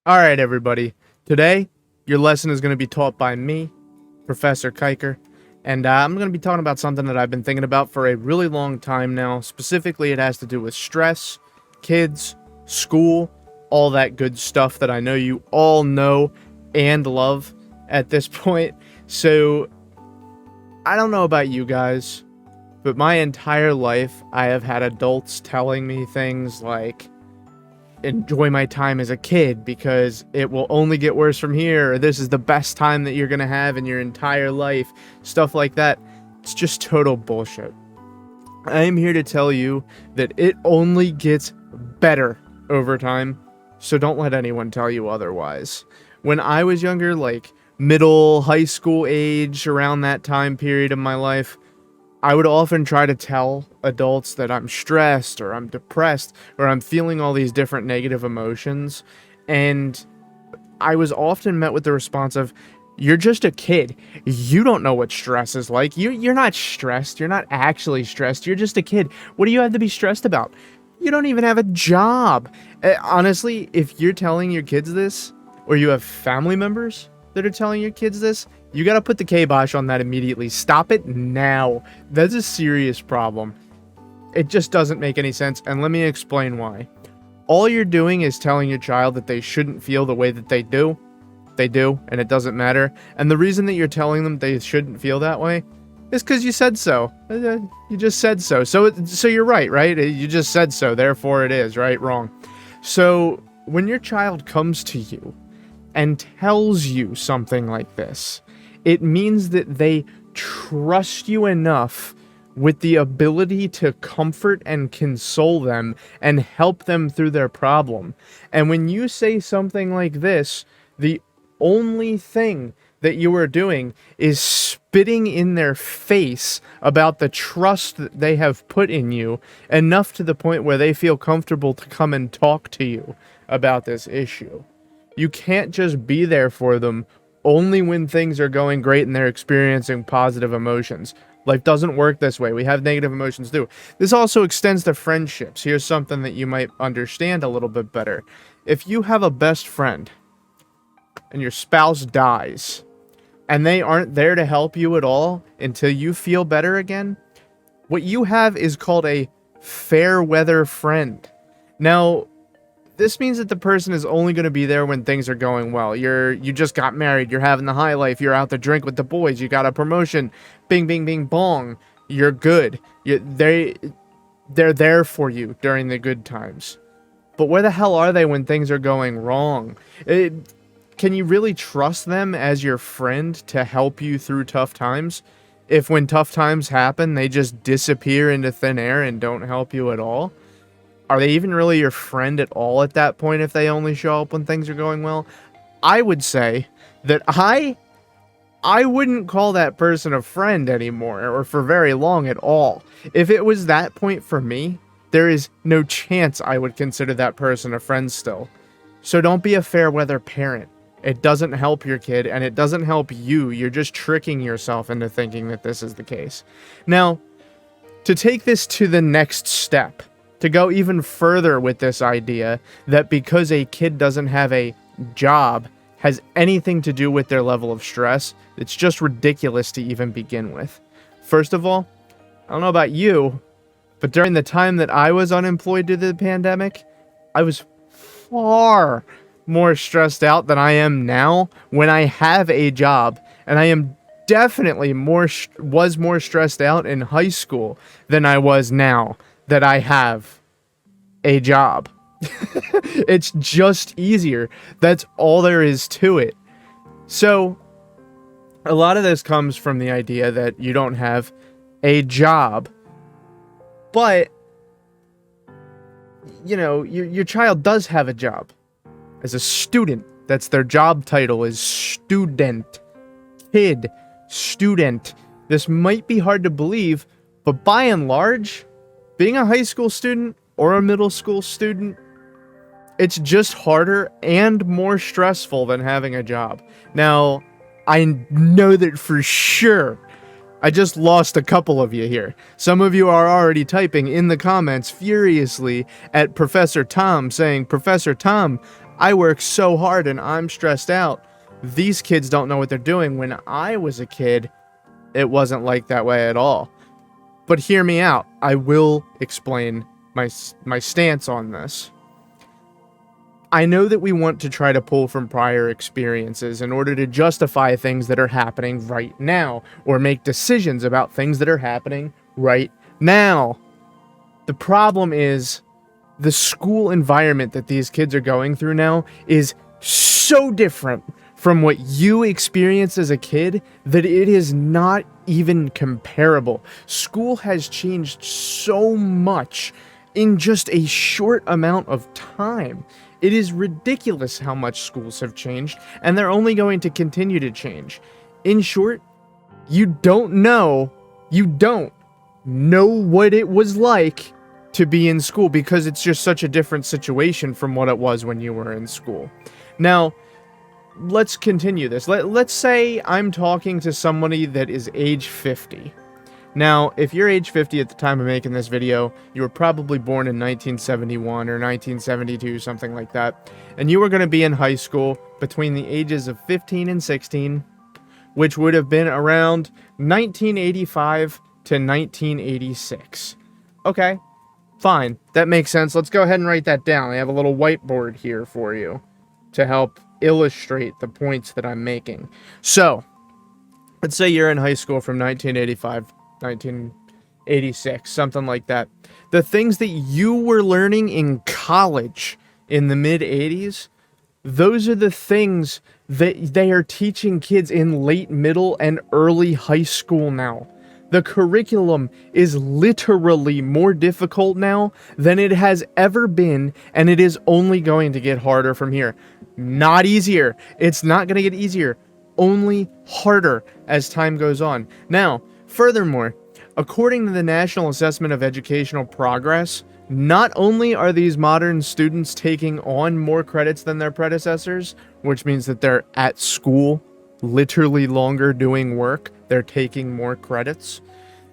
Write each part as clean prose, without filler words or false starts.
All right, everybody. Today, your lesson is going to be taught by me, Professor Kiker, and I'm going to be talking about something that I've been thinking about for a really long time now. Specifically, it has to do with stress, kids, school, all that good stuff that I know you all know and love at this point. So, I don't know about you guys, but my entire life, I have had adults telling me things like, enjoy my time as a kid because it will only get worse from here, or this is the best time that you're gonna have in your entire life, stuff like that. It's just total bullshit. I am here to tell you that it only gets better over time, so don't let anyone tell you otherwise. When I was younger, like middle, high school age, around that time period of my life, I would often try to tell adults that I'm stressed or I'm depressed or I'm feeling all these different negative emotions. And I was often met with the response of, you're just a kid. You don't know what stress is like. You're not stressed. You're not actually stressed. You're just a kid. What do you have to be stressed about? You don't even have a job. Honestly, if you're telling your kids this, or you have family members that are telling your kids this, you gotta put the kibosh on that immediately. Stop it now. That's a serious problem. It just doesn't make any sense, and let me explain why. All you're doing is telling your child that they shouldn't feel the way that they do. They do, and it doesn't matter. And the reason that you're telling them they shouldn't feel that way is because you said so. You just said so. So you're right? You just said so, therefore it is, right? Wrong. So when your child comes to you and tells you something like this, it means that they trust you enough with the ability to comfort and console them and help them through their problem. And when you say something like this, the only thing that you are doing is spitting in their face about the trust that they have put in you, enough to the point where they feel comfortable to come and talk to you about this issue. You can't just be there for them only when things are going great and they're experiencing positive emotions. Life doesn't work this way. We have negative emotions too. This also extends to friendships. Here's something that you might understand a little bit better. If you have a best friend and your spouse dies and they aren't there to help you at all until you feel better again, what you have is called a fair weather friend. Now, this means that the person is only going to be there when things are going well. You just got married, you're having the high life, you're out to drink with the boys, you got a promotion, bing, bing, bing, bong, you're good. They're there for you during the good times. But where the hell are they when things are going wrong? Can you really trust them as your friend to help you through tough times? If when tough times happen, they just disappear into thin air and don't help you at all? Are they even really your friend at all at that point if they only show up when things are going well? I would say that I wouldn't call that person a friend anymore, or for very long at all. If it was that point for me, there is no chance I would consider that person a friend still. So don't be a fair weather parent. It doesn't help your kid, and it doesn't help you. You're just tricking yourself into thinking that this is the case. Now, to take this to the next step, to go even further with this idea that because a kid doesn't have a job has anything to do with their level of stress, it's just ridiculous to even begin with. First of all, I don't know about you, but during the time that I was unemployed due to the pandemic, I was far more stressed out than I am now when I have a job, and I am definitely was more stressed out in high school than I was now that I have a job. It's just easier. That's all there is to it. So, a lot of this comes from the idea that you don't have a job, but, you know, your child does have a job. As a student, that's their job title, is student. Kid, student. This might be hard to believe, but by and large, being a high school student or a middle school student, it's just harder and more stressful than having a job. Now, I know that for sure. I just lost a couple of you here. Some of you are already typing in the comments furiously at Professor Tom, saying, Professor Tom, I work so hard and I'm stressed out. These kids don't know what they're doing. When I was a kid, it wasn't like that way at all. But hear me out. I will explain my stance on this. I know that we want to try to pull from prior experiences in order to justify things that are happening right now, or make decisions about things that are happening right now. The problem is the school environment that these kids are going through now is so different from what you experienced as a kid that it is not even comparable. School has changed so much in just a short amount of time. It is ridiculous how much schools have changed, and they're only going to continue to change. In short, you don't know what it was like to be in school, because it's just such a different situation from what it was when you were in school. Now, let's continue this. Let's say I'm talking to somebody that is age 50. Now, if you're age 50 at the time of making this video, you were probably born in 1971 or 1972, something like that, and you were going to be in high school between the ages of 15 and 16, which would have been around 1985 to 1986. Okay, fine, that makes sense. Let's go ahead and write that down. I have a little whiteboard here for you to help illustrate the points that I'm making. So, let's say you're in high school from 1985 1986, something like that. The things that you were learning in college in the mid-80s, those are the things that they are teaching kids in late middle and early high school now. The curriculum is literally more difficult now than it has ever been, and it is only going to get harder from here. Not easier. It's not going to get easier. Only harder as time goes on. Now, furthermore, according to the National Assessment of Educational Progress, not only are these modern students taking on more credits than their predecessors, which means that they're at school literally longer doing work, they're taking more credits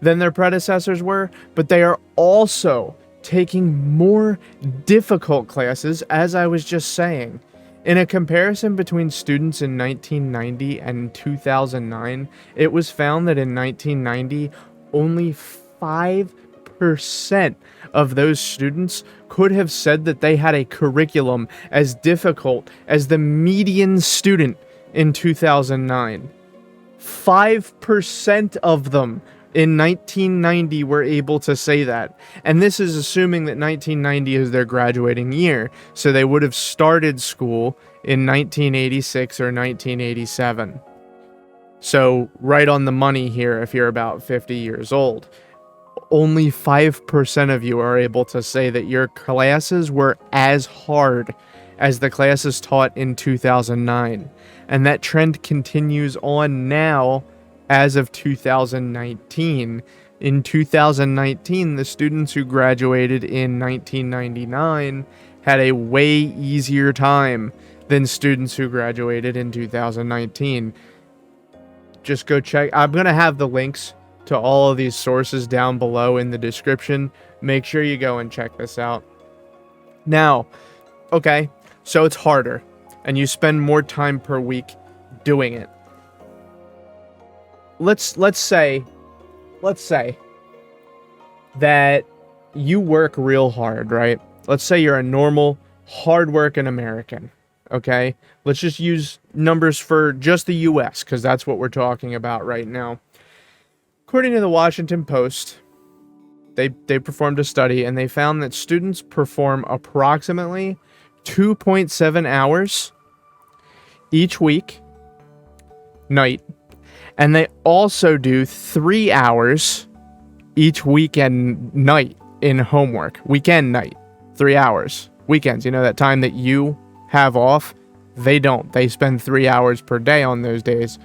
than their predecessors were, but they are also taking more difficult classes, as I was just saying. In a comparison between students in 1990 and 2009, it was found that in 1990, only 5% of those students could have said that they had a curriculum as difficult as the median student in 2009. 5% of them in 1990 were able to say that. And this is assuming that 1990 is their graduating year, so they would have started school in 1986 or 1987. So, right on the money here if you're about 50 years old. Only 5% of you are able to say that your classes were as hard as the classes taught in 2009. And that trend continues on now as of 2019. In 2019, the students who graduated in 1999 had a way easier time than students who graduated in 2019. Just go check. I'm going to have the links to all of these sources down below in the description. Make sure you go and check this out. Now, okay, so it's harder, and you spend more time per week doing it. Let's say that you work real hard, right? Let's say you're a normal, hard-working American, okay? Let's just use numbers for just the U.S., because that's what we're talking about right now. According to the Washington Post, they performed a study, and they found that students perform approximately 2.7 hours each week, night, and they also do 3 hours each weekend night in homework. Weekend night, 3 hours. Weekends, you know, that time that you have off, they don't. They spend 3 hours per day on those days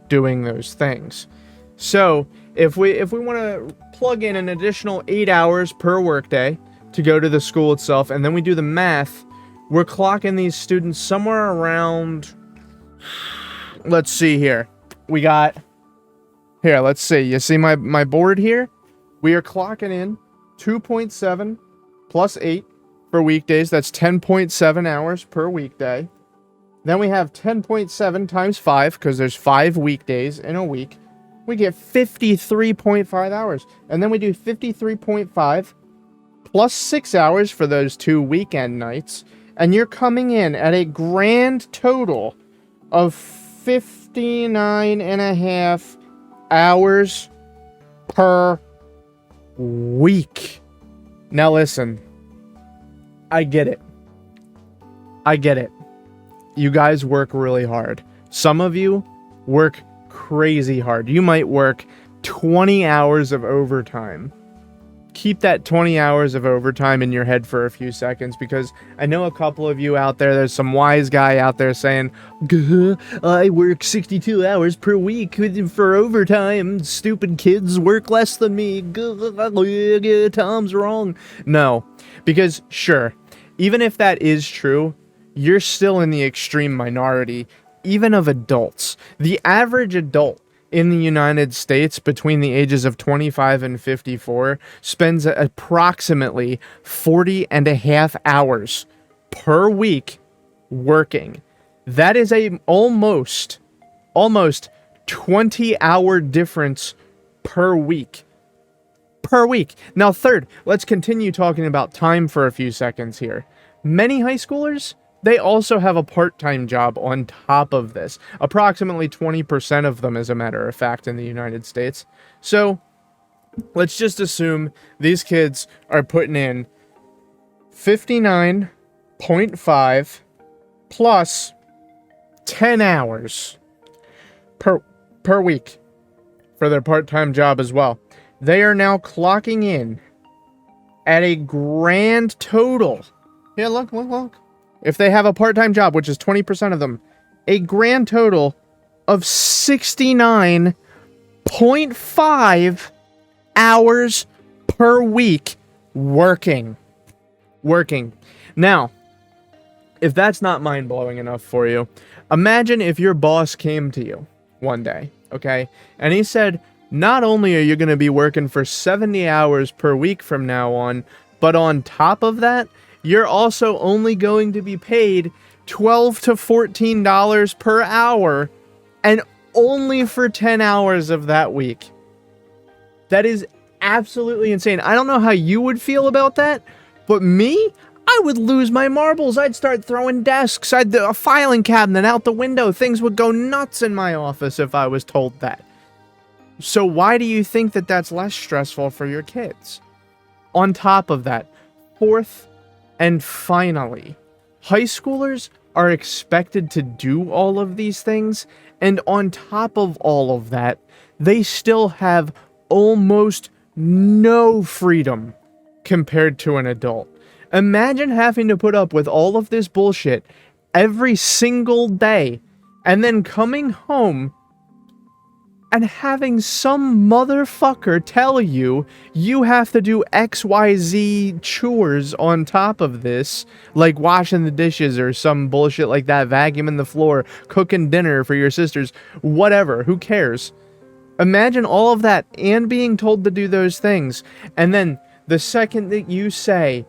doing those things. So, if we want to plug in an additional 8 hours per workday to go to the school itself, and then we do the math, we're clocking these students somewhere around, let's see here. We got, here, let's see. You see my board here? We are clocking in 2.7 plus 8, for weekdays. That's 10.7 hours per weekday. Then we have 10.7 times 5, because there's 5 weekdays in a week. We get 53.5 hours. And then we do 53.5 plus 6 hours for those 2 weekend nights. And you're coming in at a grand total of 59.5 hours per week. Now listen, I get it. You guys work really hard. Some of you work crazy hard. You might work 20 hours of overtime. Keep that 20 hours of overtime in your head for a few seconds, because I know a couple of you out there, there's some wise guy out there saying, I work 62 hours per week for overtime. Stupid kids work less than me. Tom's wrong. No, because sure, even if that is true, you're still in the extreme minority, even of adults. The average adult in the United States between the ages of 25 and 54 spends approximately 40.5 hours per week working. That is a almost 20-hour difference per week. Now, third, let's continue talking about time for a few seconds here. Many high schoolers, they also have a part-time job on top of this. Approximately 20% of them, as a matter of fact, in the United States. So, let's just assume these kids are putting in 59.5 plus 10 hours per week for their part-time job as well. They are now clocking in at a grand total. Yeah, look. If they have a part-time job, which is 20% of them, a grand total of 69.5 hours per week working. Now, if that's not mind-blowing enough for you, imagine if your boss came to you one day, okay, and he said, not only are you going to be working for 70 hours per week from now on, but on top of that, you're also only going to be paid $12 to $14 per hour, and only for 10 hours of that week. That is absolutely insane. I don't know how you would feel about that, but me, I would lose my marbles. I'd start throwing desks, a filing cabinet out the window. Things would go nuts in my office if I was told that. So why do you think that that's less stressful for your kids? On top of that, fourth and finally, high schoolers are expected to do all of these things, and on top of all of that, they still have almost no freedom compared to an adult. Imagine having to put up with all of this bullshit every single day, and then coming home and having some motherfucker tell you you have to do XYZ chores on top of this, like washing the dishes or some bullshit like that, vacuuming the floor, cooking dinner for your sisters, whatever, who cares? Imagine all of that and being told to do those things, and then the second that you say,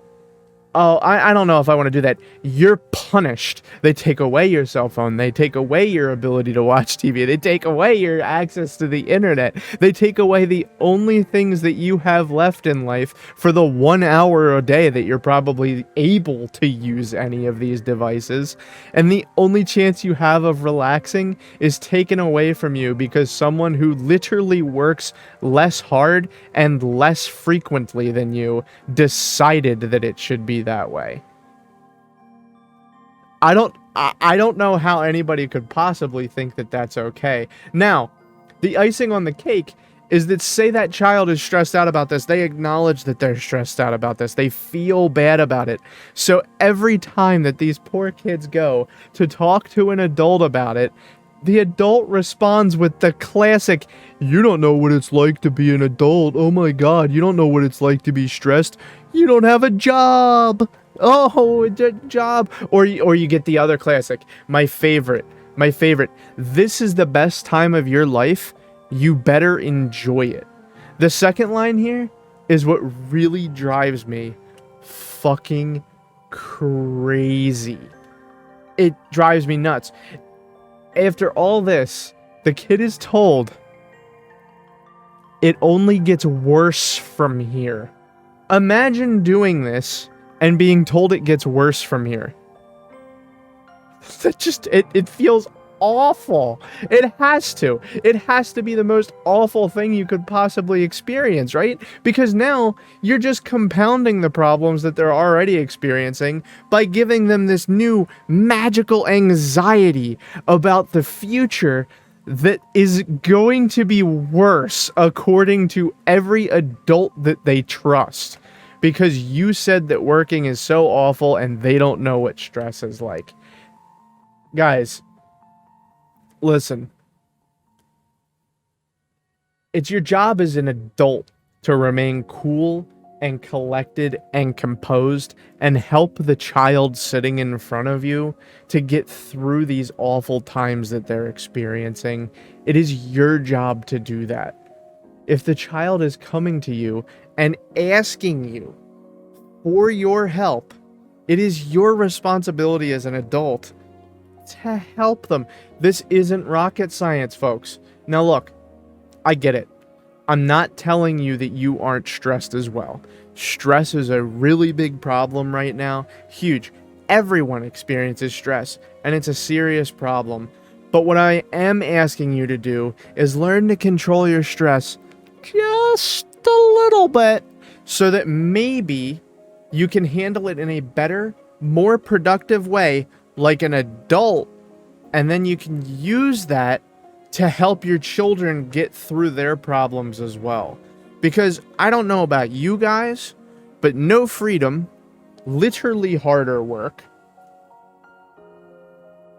oh, I don't know if I want to do that, you're punished. They take away your cell phone. They take away your ability to watch TV. They take away your access to the internet. They take away the only things that you have left in life for the 1 hour a day that you're probably able to use any of these devices. And the only chance you have of relaxing is taken away from you because someone who literally works less hard and less frequently than you decided that it should be that way. I don't know how anybody could possibly think that that's okay. Now, the icing on the cake is that, say that child is stressed out about this, they acknowledge that they're stressed out about this, they feel bad about it. So every time that these poor kids go to talk to an adult about it, the adult responds with the classic, you don't know what it's like to be an adult. Oh my God, you don't know what it's like to be stressed. You don't have a job. Oh, a job. Or you get the other classic, my favorite. This is the best time of your life. You better enjoy it. The second line here is what really drives me fucking crazy. It drives me nuts. After all this, the kid is told it only gets worse from here. Imagine doing this and being told it gets worse from here. That just, it feels awful. It has to. It has to be the most awful thing you could possibly experience, right? Because now you're just compounding the problems that they're already experiencing by giving them this new magical anxiety about the future that is going to be worse according to every adult that they trust. Because you said that working is so awful and they don't know what stress is like. Guys, listen, it's your job as an adult to remain cool and collected and composed and help the child sitting in front of you to get through these awful times that they're experiencing. It is your job to do that. If the child is coming to you and asking you for your help, it is your responsibility as an adult to help them. This isn't rocket science, folks. Now look, I get it. I'm not telling you that you aren't stressed as well. Stress is a really big problem right now. Huge. Everyone experiences stress, and it's a serious problem. But what I am asking you to do is learn to control your stress just a little bit so that maybe you can handle it in a better, more productive way like an adult, and then you can use that to help your children get through their problems as well. Because I don't know about you guys, but no freedom, literally harder work,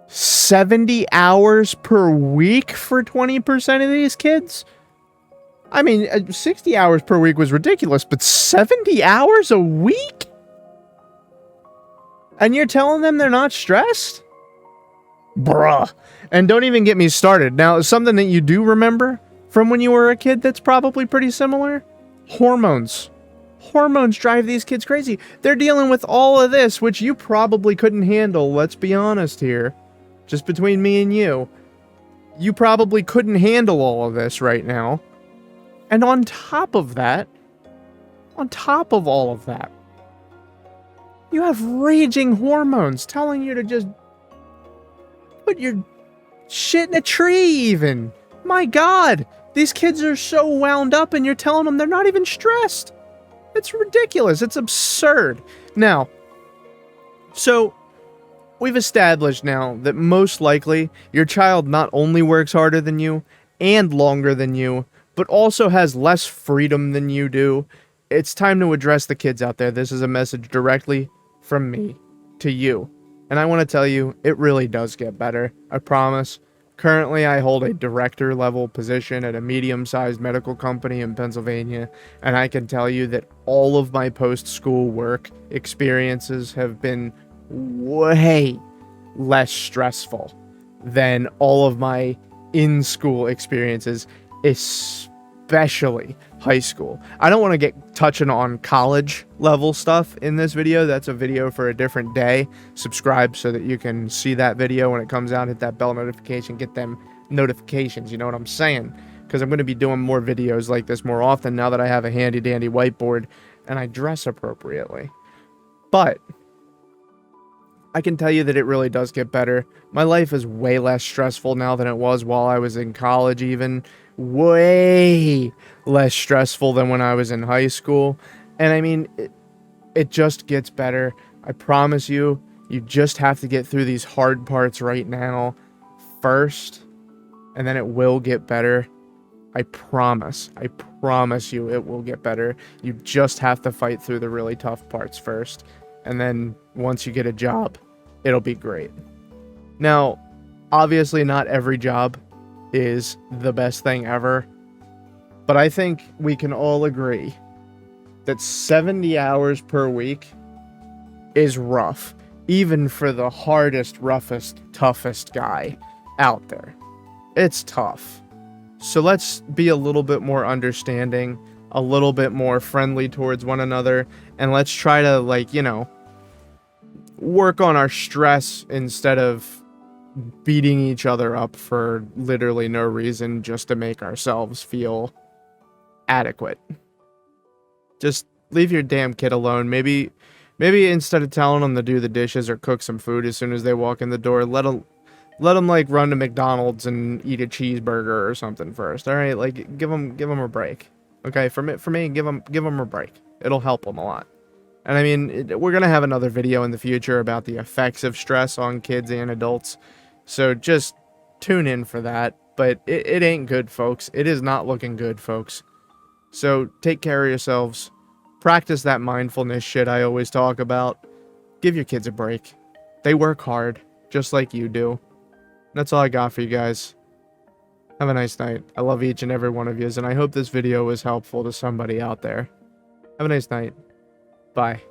70 hours per week for 20% of these kids? I mean, 60 hours per week was ridiculous, but 70 hours a week? And you're telling them they're not stressed? Bruh. And don't even get me started. Now, something that you do remember from when you were a kid that's probably pretty similar? Hormones. Hormones drive these kids crazy. They're dealing with all of this, which you probably couldn't handle, let's be honest here. Just between me and you. You probably couldn't handle all of this right now. And on top of that, on top of all of that, you have raging hormones telling you to just put your shit in a tree even. My God, these kids are so wound up and you're telling them they're not even stressed. It's ridiculous. It's absurd. Now, so we've established now that most likely your child not only works harder than you and longer than you, but also has less freedom than you do. It's time to address the kids out there. This is a message directly from me to you. And I want to tell you, it really does get better. I promise. Currently, I hold a director level position at a medium-sized medical company in Pennsylvania, and I can tell you that all of my post-school work experiences have been way less stressful than all of my in-school experiences, especially high school. I don't want to get touching on college level stuff in this video. That's a video for a different day. Subscribe so that you can see that video when it comes out. Hit that bell notification, get them notifications. You know what I'm saying? Because I'm going to be doing more videos like this more often now that I have a handy dandy whiteboard and I dress appropriately. But I can tell you that it really does get better. My life is way less stressful now than it was while I was in college even. Way less stressful than when I was in high school. And I mean, it just gets better. I promise you, you just have to get through these hard parts right now first, and then it will get better. I promise you it will get better. You just have to fight through the really tough parts first. And then once you get a job, it'll be great. Now, obviously not every job is the best thing ever, but I think we can all agree that 70 hours per week is rough, even for the hardest, roughest, toughest guy out there. It's tough. So let's be a little bit more understanding, a little bit more friendly towards one another, and let's try to, like, you know, work on our stress instead of beating each other up for literally no reason just to make ourselves feel adequate. Just leave your damn kid alone. Maybe instead of telling them to do the dishes or cook some food as soon as they walk in the door, let them like run to McDonald's and eat a cheeseburger or something first. All right, like give them a break. Okay, for me, give them a break. It'll help them a lot. And I mean, we're gonna have another video in the future about the effects of stress on kids and adults. So just tune in for that. But it ain't good, folks. It is not looking good, folks. So take care of yourselves. Practice that mindfulness shit I always talk about. Give your kids a break. They work hard, just like you do. That's all I got for you guys. Have a nice night. I love each and every one of yous, and I hope this video was helpful to somebody out there. Have a nice night. Bye.